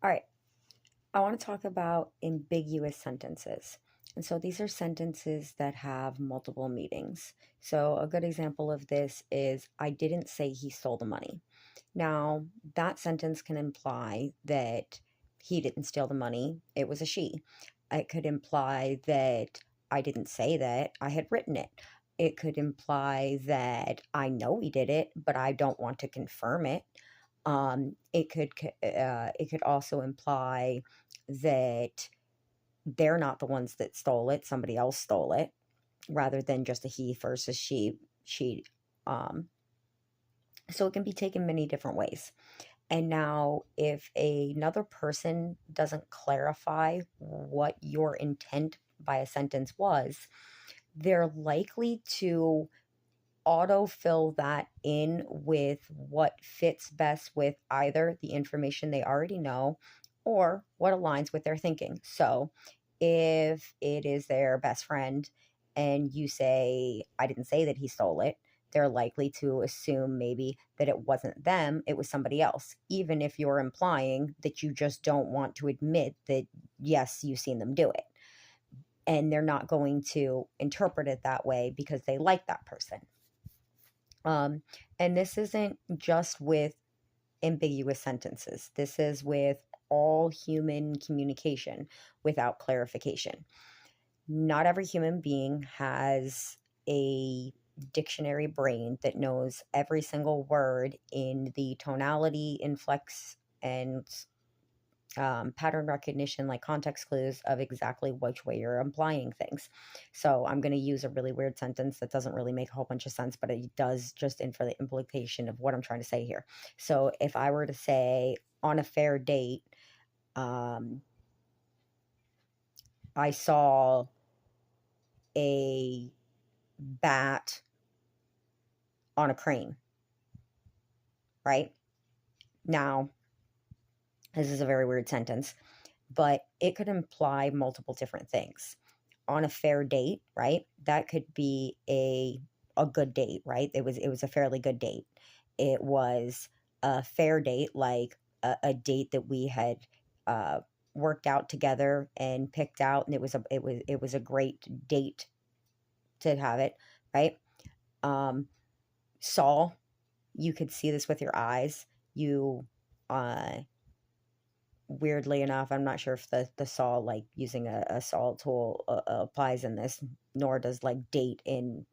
All right, I want to talk about ambiguous sentences. And so these are sentences that have multiple meanings. So a good example of this is I didn't say he stole the money. Now, that sentence can imply that he didn't steal the money, it was a she. It could imply that I didn't say that, I had written it. It could imply that I know he did it, but I don't want to confirm it. It could also imply that they're not the ones that stole it, somebody else stole it, rather than just a he versus she. Um, so it can be taken many different ways. And now, if another person doesn't clarify what your intent by a sentence was, they're likely to autofill that in with what fits best with either the information they already know or what aligns with their thinking. So, if it is their best friend and you say, I didn't say that he stole it, they're likely to assume maybe that it wasn't them, it was somebody else, even if you're implying that you just don't want to admit that, yes, you've seen them do it. And they're not going to interpret it that way because they like that person. Um, and this isn't just with ambiguous sentences, this is with all human communication without clarification. Not every human being has a dictionary brain that knows every single word in the tonality, inflex, and pattern recognition, like context clues of exactly which way you're implying things. So I'm going to use a really weird sentence that doesn't really make a whole bunch of sense, but it does just in for the implication of what I'm trying to say here. So if I were to say on a fair date, um, I saw a bat on a crane, right? Now, this is a very weird sentence, but it could imply multiple different things. On a fair date, right? That could be a good date, right? It was a fairly good date. It was a fair date, like a date that we had uh, worked out together and picked out, and it was a great date to have it, right? Um, Saw, you could see this with your eyes. You uh, weirdly enough, I'm not sure if the saw, like using a saw tool, applies in this, nor does like date in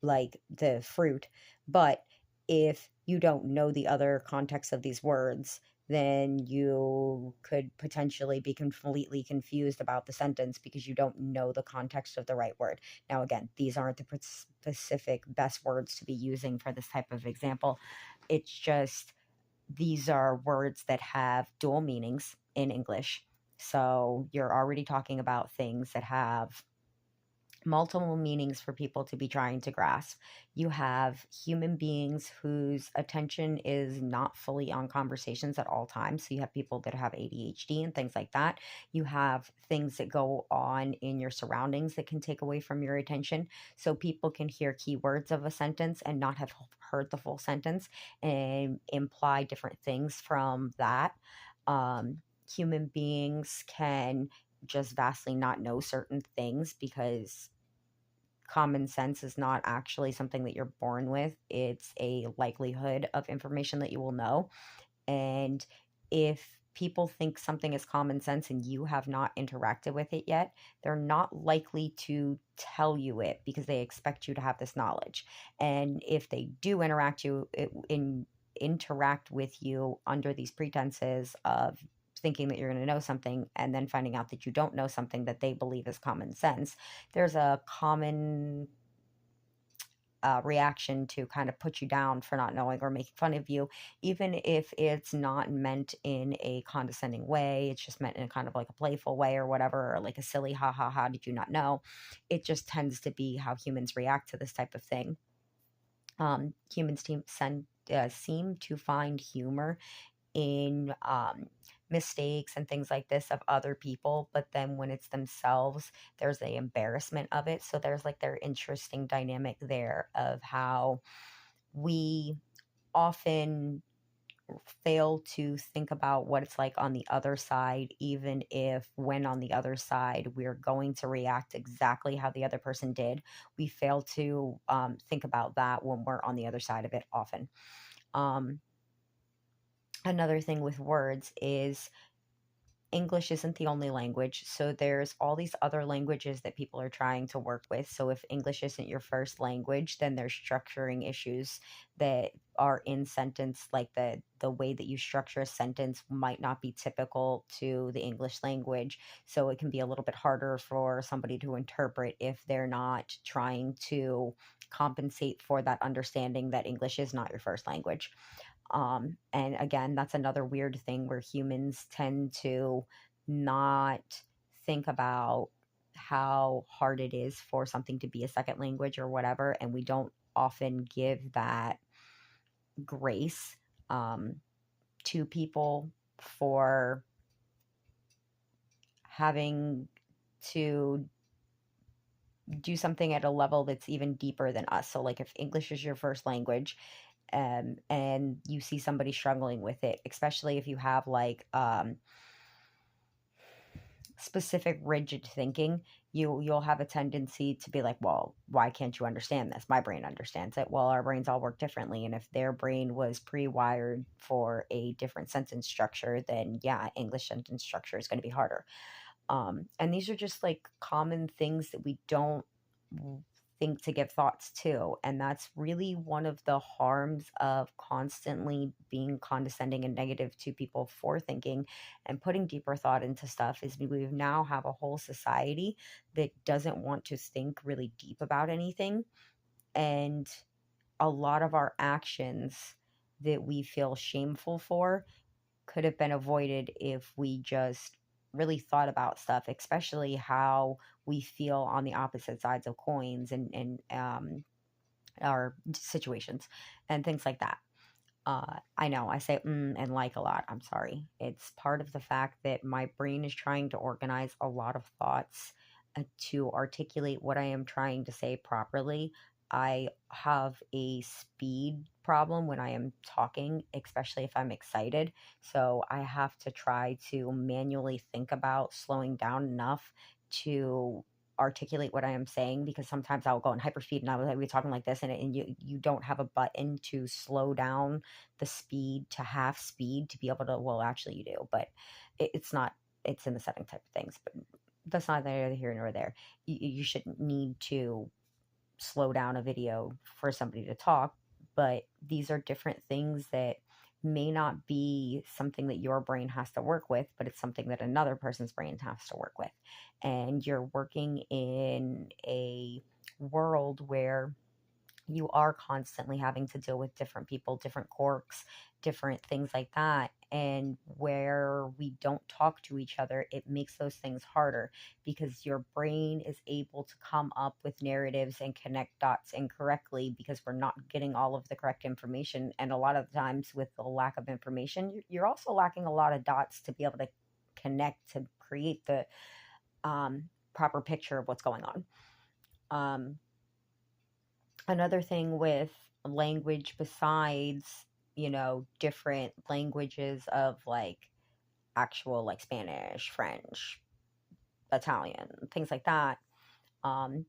like the fruit. But if you don't know the other context of these words, then you could potentially be completely confused about the sentence because you don't know the context of the right word. Now, again, these aren't the specific best words to be using for this type of example. It's just these are words that have dual meanings in English. So you're already talking about things that have multiple meanings for people to be trying to grasp. You have human beings whose attention is not fully on conversations at all times. So you have people that have ADHD and things like that. You have things that go on in your surroundings that can take away from your attention. So people can hear keywords of a sentence and not have heard the full sentence and imply different things from that. Human beings can just vastly not know certain things because common sense is not actually something that you're born with. It's a likelihood of information that you will know. And if people think something is common sense and you have not interacted with it yet, they're not likely to tell you it because they expect you to have this knowledge. And if they do interact with you under these pretenses of thinking that you're going to know something and then finding out that you don't know something that they believe is common sense, there's a common reaction to kind of put you down for not knowing or making fun of you, even if it's not meant in a condescending way. It's just meant in a kind of like a playful way or whatever, or like a silly, ha ha ha, did you not know? It just tends to be how humans react to this type of thing. Seem to find humor in mistakes and things like this of other people, but then when it's themselves, there's the embarrassment of it. So there's like their interesting dynamic there of how we often fail to think about what it's like on the other side, even if when on the other side, we're going to react exactly how the other person did. We fail to think about that when we're on the other side of it often. Um, Another thing with words is English isn't the only language. So there's all these other languages that people are trying to work with. So if English isn't your first language, then there's structuring issues that are in sentence, like the way that you structure a sentence might not be typical to the English language. So it can be a little bit harder for somebody to interpret if they're not trying to compensate for that understanding that English is not your first language. And again, that's another weird thing where humans tend to not think about how hard it is for something to be a second language or whatever. And we don't often give that grace um, to people for having to do something at a level that's even deeper than us. So, like, if English is your first language, and you see somebody struggling with it, especially if you have like specific rigid thinking, you'll have a tendency to be like, well, why can't you understand this? My brain understands it. Well, our brains all work differently, and if their brain was pre-wired for a different sentence structure, then yeah, English sentence structure is going to be harder. And these are just like common things that we don't think to give thoughts to. And that's really one of the harms of constantly being condescending and negative to people for thinking and putting deeper thought into stuff is we now have a whole society that doesn't want to think really deep about anything. And a lot of our actions that we feel shameful for could have been avoided if we just really thought about stuff, especially how we feel on the opposite sides of coins and our situations and things like that. I know I say and like a lot. I'm sorry. It's part of the fact that my brain is trying to organize a lot of thoughts to articulate what I am trying to say properly. I have a speed problem when I am talking, especially if I'm excited. So I have to try to manually think about slowing down enough to articulate what I am saying, because sometimes I'll go in hyperspeed and I will be talking like this, and you don't have a button to slow down the speed to half speed to be able to, well, actually you do, but it's not, it's in the setting type of things, but that's not neither here nor there. You shouldn't need to slow down a video for somebody to talk, but these are different things that may not be something that your brain has to work with, but it's something that another person's brain has to work with. And you're working in a world where you are constantly having to deal with different people, different quirks, different things like that. And where we don't talk to each other, it makes those things harder because your brain is able to come up with narratives and connect dots incorrectly because we're not getting all of the correct information. And a lot of times, with the lack of information, you're also lacking a lot of dots to be able to connect to create the proper picture of what's going on. Another thing with language, besides, different languages of like actual like Spanish, French, Italian, things like that,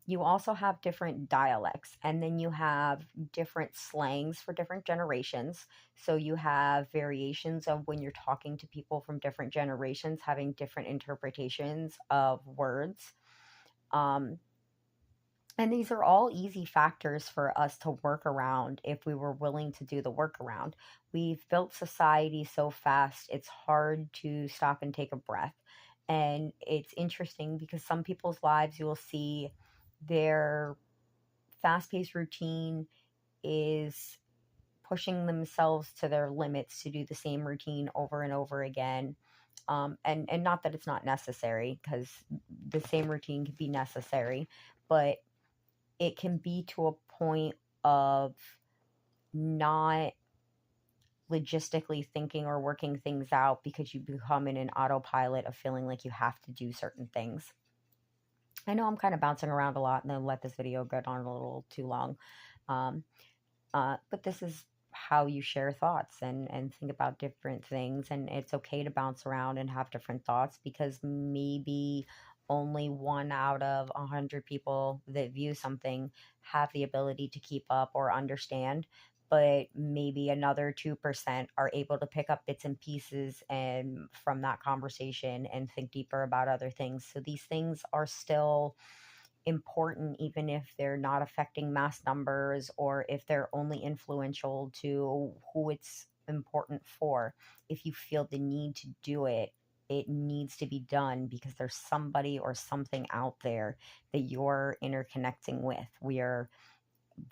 you also have different dialects, and then you have different slangs for different generations. So you have variations of when you're talking to people from different generations having different interpretations of words. Um, And these are all easy factors for us to work around if we were willing to do the workaround. We've built society so fast, it's hard to stop and take a breath. And it's interesting because some people's lives, you will see their fast paced routine is pushing themselves to their limits to do the same routine over and over again. And not that it's not necessary, because the same routine can be necessary, but it can be to a point of not logistically thinking or working things out because you become in an autopilot of feeling like you have to do certain things. I know I'm kind of bouncing around a lot and then let this video get on a little too long. Um, but this is how you share thoughts and think about different things. And it's okay to bounce around and have different thoughts, because maybe only one out of 100 people that view something have the ability to keep up or understand, but maybe another 2% are able to pick up bits and pieces and from that conversation and think deeper about other things. So these things are still important, even if they're not affecting mass numbers or if they're only influential to who it's important for. If you feel the need to do it, it needs to be done, because there's somebody or something out there that you're interconnecting with. We are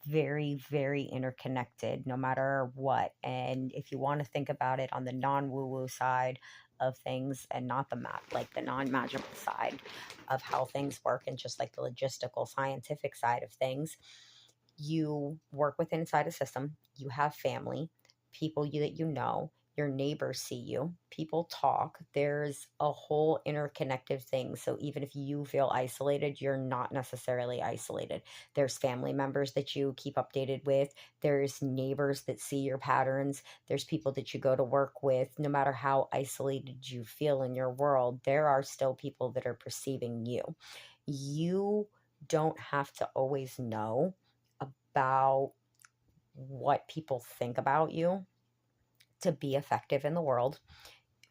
very, very interconnected no matter what. And if you want to think about it on the non woo woo side of things, and not the like the non magical side of how things work, and just like the logistical scientific side of things, you work within inside a system, you have family, people that you know, your neighbors see you, people talk, there's a whole interconnected thing. So even if you feel isolated, you're not necessarily isolated. There's family members that you keep updated with, there's neighbors that see your patterns, there's people that you go to work with. No matter how isolated you feel in your world, there are still people that are perceiving you. You don't have to always know about what people think about you to be effective in the world.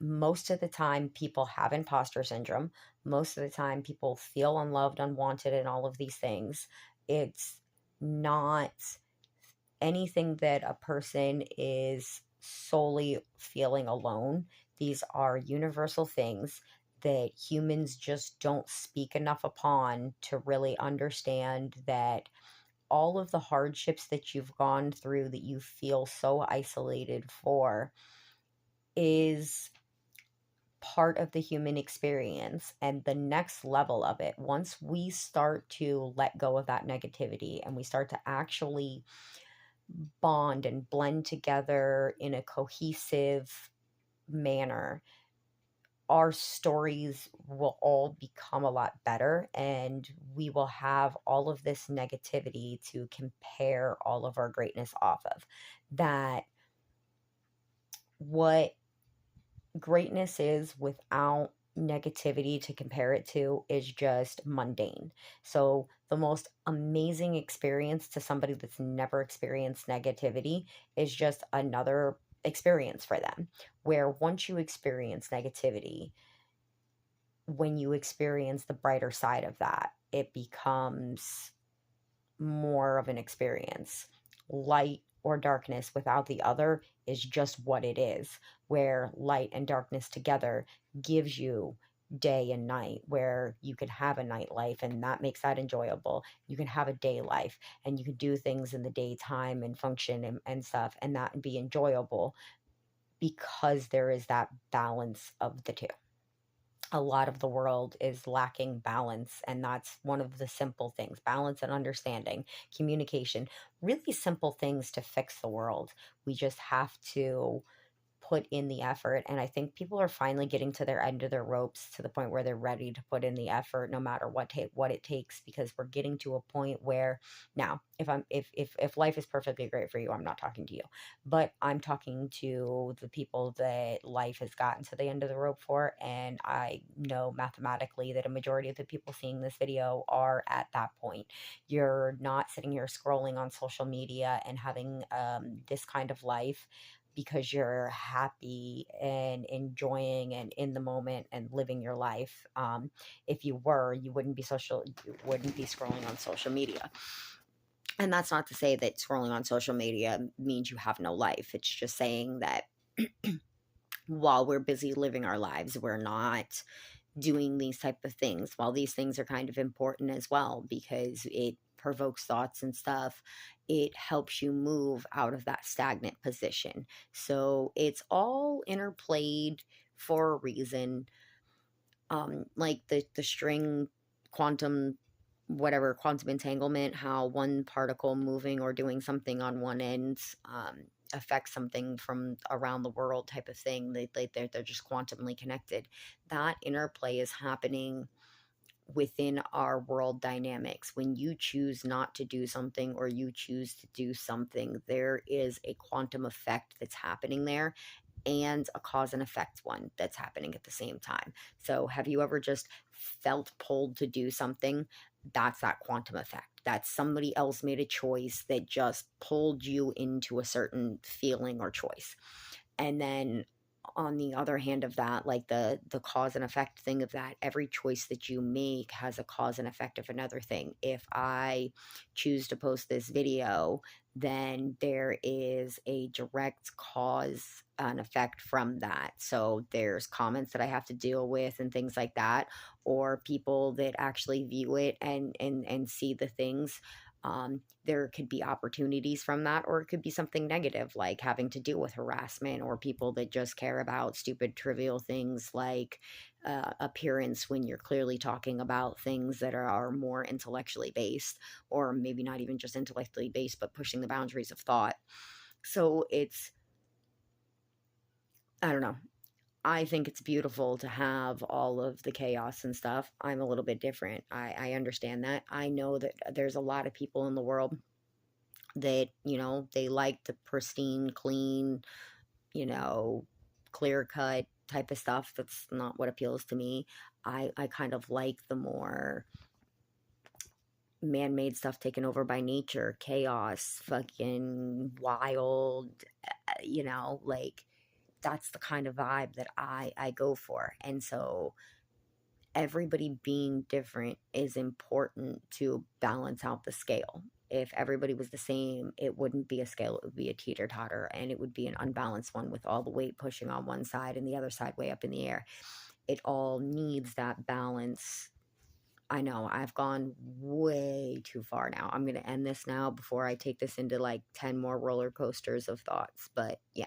Most of the time, people have imposter syndrome. Most of the time, people feel unloved, unwanted, and all of these things. It's not anything that a person is solely feeling alone. These are universal things that humans just don't speak enough upon to really understand that all of the hardships that you've gone through, that you feel so isolated for, is part of the human experience. And the next level of it, once we start to let go of that negativity and we start to actually bond and blend together in a cohesive manner, our stories will all become a lot better, and we will have all of this negativity to compare all of our greatness off of. That what greatness is without negativity to compare it to is just mundane. So the most amazing experience to somebody that's never experienced negativity is just another experience for them. Where once you experience negativity, when you experience the brighter side of that, it becomes more of an experience. Light or darkness without the other is just what it is, where light and darkness together gives you day and night, where you can have a night life and that makes that enjoyable. You can have a day life and you can do things in the daytime and function and stuff, and that be enjoyable, because there is that balance of the two. A lot of the world is lacking balance, and that's one of the simple things: balance and understanding, communication, really simple things to fix the world. We just have to put in the effort, and I think people are finally getting to their end of their ropes, to the point where they're ready to put in the effort no matter what it takes, because we're getting to a point where now, if life is perfectly great for you, I'm not talking to you, but I'm talking to the people that life has gotten to the end of the rope for. And I know mathematically that a majority of the people seeing this video are at that point. You're not sitting here scrolling on social media and having this kind of life because you're happy and enjoying and in the moment and living your life. If you were, you wouldn't be scrolling on social media. And that's not to say that scrolling on social media means you have no life. It's just saying that while we're busy living our lives, we're not doing these type of things. While these things are kind of important as well, because it provokes thoughts and stuff, it helps you move out of that stagnant position. So it's all interplayed for a reason. Like the string quantum, whatever, quantum entanglement, how one particle moving or doing something on one end affects something from around the world, type of thing. They're just quantumly connected. That interplay is happening within our world dynamics. When you choose not to do something or you choose to do something, there is a quantum effect that's happening there, and a cause and effect one that's happening at the same time. So, have you ever just felt pulled to do something? That's that quantum effect. That's somebody else made a choice that just pulled you into a certain feeling or choice. And then on the other hand of that, like the cause and effect thing of that, every choice that you make has a cause and effect of another thing. If I choose to post this video, then there is a direct cause and effect from that. So there's comments that I have to deal with and things like that, or people that actually view it and see the things. There could be opportunities from that, or it could be something negative, like having to deal with harassment or people that just care about stupid, trivial things like appearance when you're clearly talking about things that are more intellectually based, or maybe not even just intellectually based, but pushing the boundaries of thought. So I don't know. I think it's beautiful to have all of the chaos and stuff. I'm a little bit different. I understand that. I know that there's a lot of people in the world that, they like the pristine, clean, you know, clear cut type of stuff. That's not what appeals to me. I kind of like the more man made stuff taken over by nature, chaos, fucking wild, like that's the kind of vibe that I go for. And so everybody being different is important to balance out the scale. If everybody was the same, it wouldn't be a scale, it would be a teeter totter, and it would be an unbalanced one with all the weight pushing on one side and the other side way up in the air. It all needs that balance. I know I've gone way too far now. I'm going to end this now before I take this into like 10 more roller coasters of thoughts. But yeah.